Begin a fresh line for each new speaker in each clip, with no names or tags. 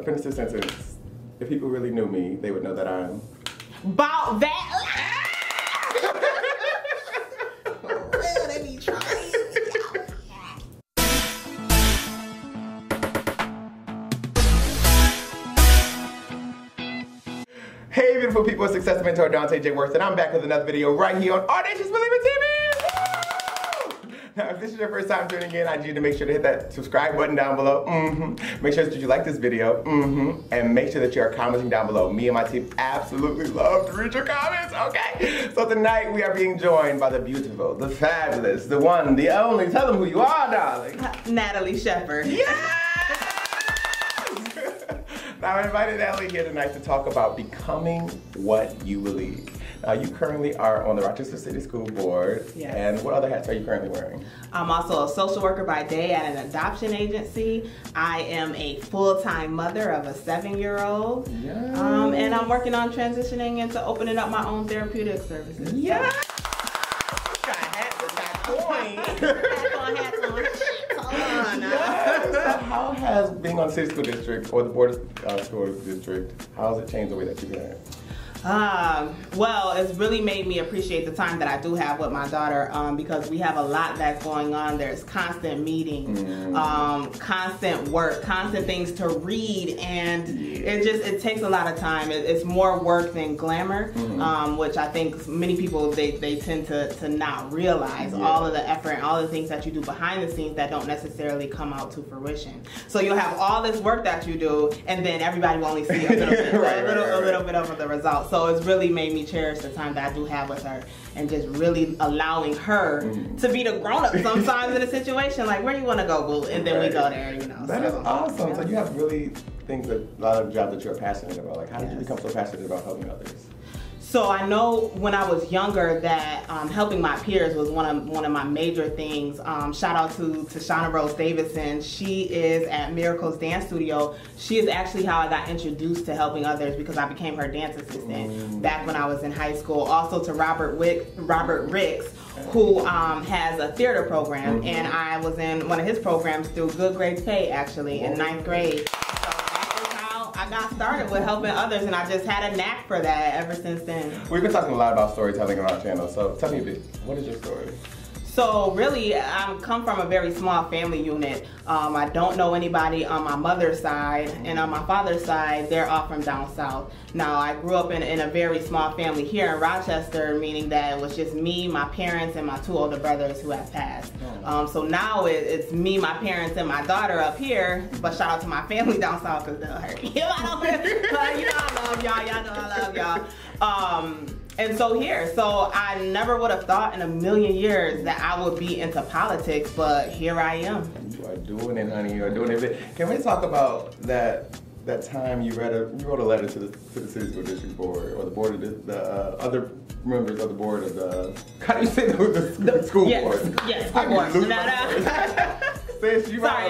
Finish the sentence. If people really knew me, they would know that I'm...
About that... They be trying.
Hey beautiful people, it's Success Mentor Dante J. Worth, and I'm back with another video right here on Audacious Believer TV! Now, if this is your first time tuning in, I need you to make sure to hit that subscribe button down below. Make sure that you like this video. And make sure that you are commenting down below. Me and my team absolutely love to read your comments, okay? So tonight we are being joined by the beautiful, the fabulous, the one, the only. Tell them who you are, darling.
Natalie Sheppard.
Yes! Now I invited Natalie here tonight to talk about becoming what you believe. Now you currently are on the Rochester City School Board.
Yes.
And what other hats are you currently wearing?
I'm also a social worker by day at an adoption agency. I am a full-time mother of a 7-year-old.
Yes.
And I'm working on transitioning into opening up my own therapeutic services.
Yes! Got hats at that point.
Hats on.
Yes. So how has being on City School District or the Board of School District, how has it changed the way that you do it?
Well, it's really made me appreciate the time that I do have with my daughter, because we have a lot that's going on. There's constant meetings, constant work, constant things to read, and it takes a lot of time. It's more work than glamour, which I think many people, they tend to not realize all of the effort and all the things that you do behind the scenes that don't necessarily come out to fruition. So you'll have all this work that you do, and then everybody will only see a little bit, a little bit of the results. So it's really made me cherish the time that I do have with her, and just really allowing her to be the grown-up sometimes in a situation like, where you want to go, boo? And then we go there, you know.
That is awesome. So you have really things that a lot of jobs that you're passionate about. Like, how did you become so passionate about helping others?
So I know when I was younger that helping my peers was one of my major things. Shout out to Shauna Rose Davidson. She is at Miracles Dance Studio. She is actually how I got introduced to helping others, because I became her dance assistant back when I was in high school. Also to Robert Ricks, who has a theater program, and I was in one of his programs through Good Grades Pay, actually, in 9th grade. I got started with helping others, and I just had a knack for that ever since then.
We've been talking a lot about storytelling on our channel, so tell me a bit, what is your story?
So really, I come from a very small family unit. I don't know anybody on my mother's side, and on my father's side, they're all from down south. Now, I grew up in a very small family here in Rochester, meaning that it was just me, my parents, and my 2 older brothers who have passed. So now it's me, my parents, and my daughter up here, but shout out to my family down south, because they'll hurt me. But you know I love y'all, y'all know I love y'all. And so here, so I never would have thought in a million years that I would be into politics, but here I am.
You are doing it, honey. You are doing it. Can we talk about that time you wrote a letter to the City School District Board, or the board of the other members of the board of the, how do you say the school board? Yes, school board.
Sorry,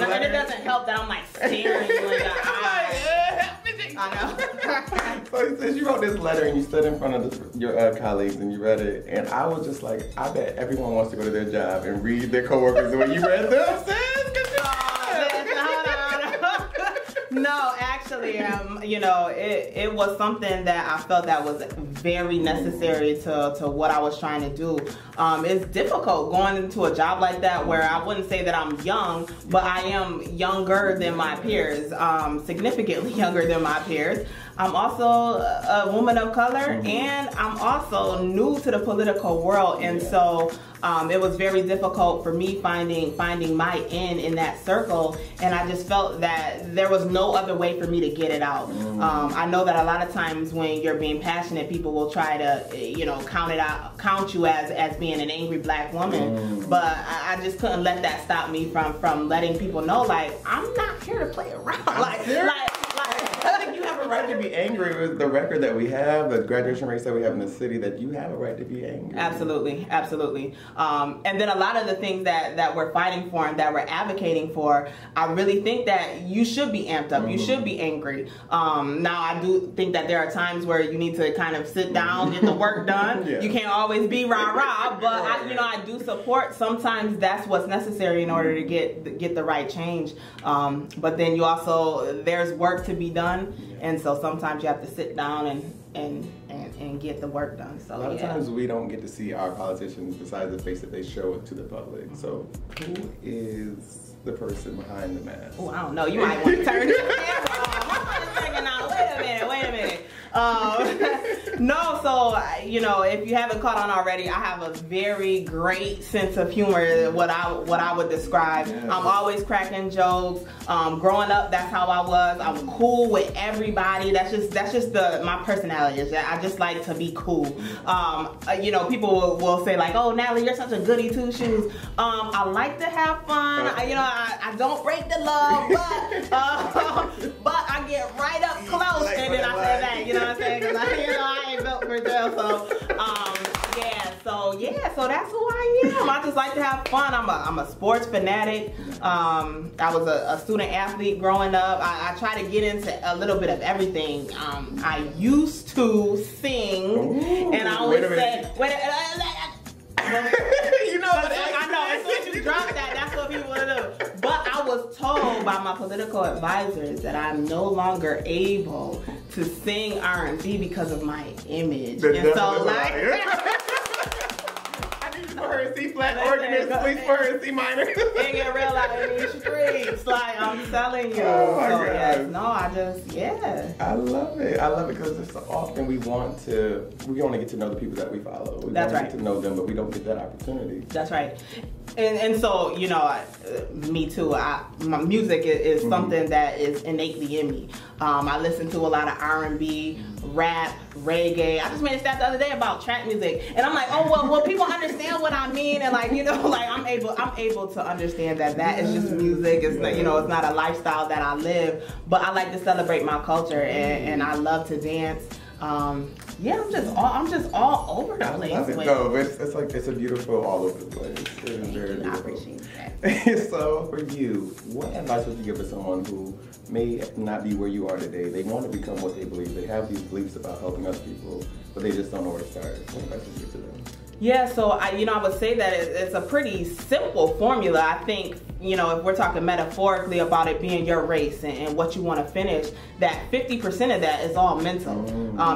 and it doesn't help that I'm like staring you in the eye. I know.
So he says you wrote this letter and you stood in front of your colleagues and you read it, and I was just like, I bet everyone wants to go to their job and read their coworkers the way you read them.
No, actually, you know, it was something that I felt that was very necessary to what I was trying to do. It's difficult going into a job like that, where I wouldn't say that I'm young, but I am younger than my peers, significantly younger than my peers. I'm also a woman of color, and I'm also new to the political world, and so it was very difficult for me finding my in that circle, and I just felt that there was no other way for me to get it out. I know that a lot of times when you're being passionate, people will try to, you know, count you as being an angry black woman, but I just couldn't let that stop me from letting people know, like, I'm not here to play around. Like,
I think you have a right to to be angry with the record that we have, the graduation rates that we have in the city, that you have a right to be angry.
Absolutely, absolutely. And then a lot of the things that we're fighting for and that we're advocating for, I really think that you should be amped up. You should be angry. Now, I do think that there are times where you need to kind of sit down, get the work done. You can't always be rah-rah, but I do support. Sometimes that's what's necessary in order to get the right change. But then you also, there's work to be done, and so sometimes you have to sit down and get the work done. So
a lot of times we don't get to see our politicians besides the face that they show to the public. So who is the person behind the mask?
Oh, I don't know. You might want to turn this camera off. Hold on a second now. Wait a minute. No, so, if you haven't caught on already, I have a very great sense of humor, what I would describe. I'm always cracking jokes. Growing up, that's how I was. I'm cool with everybody. That's just my personality. I just like to be cool. People will say like, oh, Natalie, you're such a goody two-shoes. I like to have fun. I don't break the law, but I get right up close and then I say that, you know what I'm saying? Because I ain't built for jail, so that's who I am. I just like to have fun. I'm a sports fanatic. I was a student athlete growing up. I try to get into a little bit of everything. I used to sing, and I always said, I know, as soon as you drop that, that's what people do. But I was told by my political advisors that I'm no longer able to sing R&B because of my image. And so, like,
I need you for her in C flat organist, please for her in C minor.
It get real out in these streets, like I'm telling you.
Oh my God.
Yes, no,
I love it because it's so often we want to get to know the people that we follow. We want to get to know them, but we don't get that opportunity.
That's right. And so, me too. My music is something that is innately in me. I listen to a lot of R&B, rap, reggae. I just made a stat the other day about trap music, and I'm like, oh well, people understand what I mean, and like I'm able to understand that is just music. It's not, it's not a lifestyle that I live, but I like to celebrate my culture, and I love to dance. I'm just all over the place.
I love it. No, it's a beautiful all over the place. It is very beautiful.
I appreciate that.
So for you, what advice would you give to someone who may not be where you are today? They want to become what they believe. They have these beliefs about helping other people, but they just don't know where to start. What advice would you give to them?
Yeah, so I would say that it's a pretty simple formula. I think, if we're talking metaphorically about it being your race and what you want to finish, that 50% of that is all mental.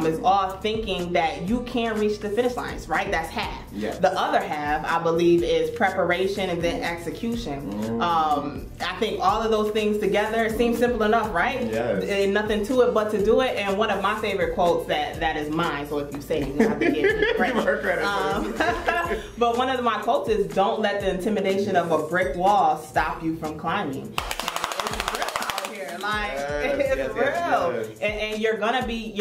It's all thinking that you can reach the finish lines, right? That's half.
Yes.
The other half, I believe, is preparation and then execution. I think all of those things together seem simple enough, right?
Yes.
And nothing to it but to do it. And one of my favorite quotes that is mine, so if you say it, you have to give me credit.
Give her credit.
But one of my quotes is, don't let the intimidation of a brick wall stop you from climbing. It's real out here. Like, it's real. And you're gonna be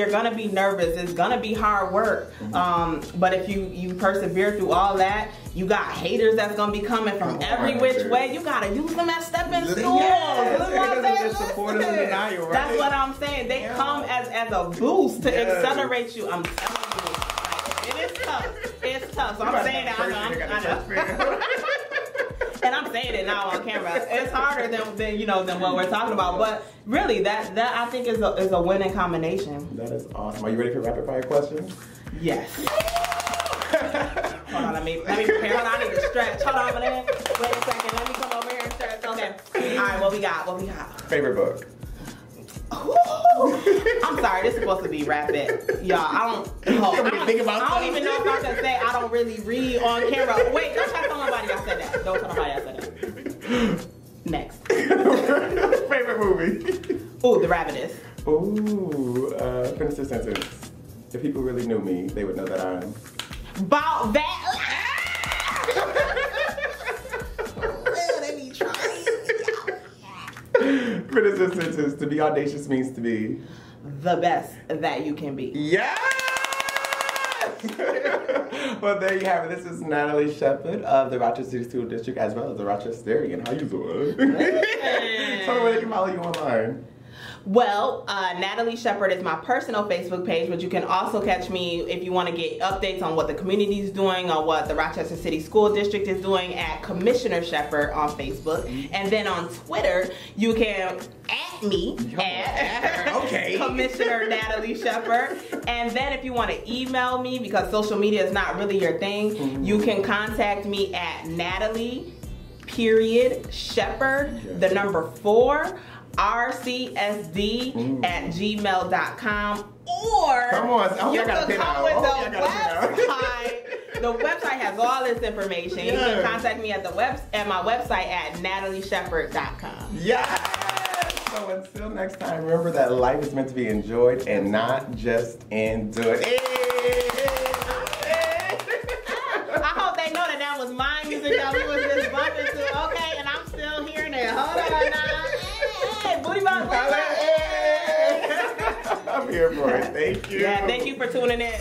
nervous. It's gonna be hard work. But if you persevere through all that, you got haters that's gonna be coming from every which way. You gotta use them as stepping stools. That's what I'm saying. They come as a boost to accelerate you. I'm telling you. It is tough. It's tough. So I'm saying that. I know. And I'm saying it now on camera. It's harder than what we're talking about. But really, that I think is a winning combination.
That is awesome. Are you ready for rapid fire questions?
Yes. Hold on, let me prepare. Hold on, I need to stretch. Hold on a minute. Wait a second. Let me come over here and stretch. Okay. All right. What we got?
Favorite book?
I'm sorry, this is supposed to be rapid. Y'all, I don't even know if I can say I don't really read on camera. Wait, don't tell nobody I said that. Don't tell nobody I said that. Next.
Favorite movie?
Ooh, The Rabbitess.
Ooh, finish the sentence. If people really knew me, they would know that I'm...
About that... They be trying.
Finish the sentence. To be audacious means to be...
the best that you can be.
Yes! Well, there you have it. This is Natalie Sheppard of the Rochester School District, as well as the Rochesterian. How you doing? Tell me where they can follow you online.
Well, Natalie Sheppard is my personal Facebook page, but you can also catch me if you want to get updates on what the community is doing or what the Rochester City School District is doing at Commissioner Sheppard on Facebook. And then on Twitter, you can at me at Commissioner Natalie Sheppard. And then if you want to email me, because social media is not really your thing, you can contact me at Natalie.Sheppard, the number 4, rcsd@gmail.com, or you can come with the website. The website has all this information. You can contact me at my website at nataliesheppard.com.
Yes! So until next time, remember that life is meant to be enjoyed and not just endured.
I hope they know that was my music that we was just bumping to. Okay, and I'm still hearing it. Hold on now. Booty bop,
I'm here for it. Thank you.
Yeah, thank you for tuning in.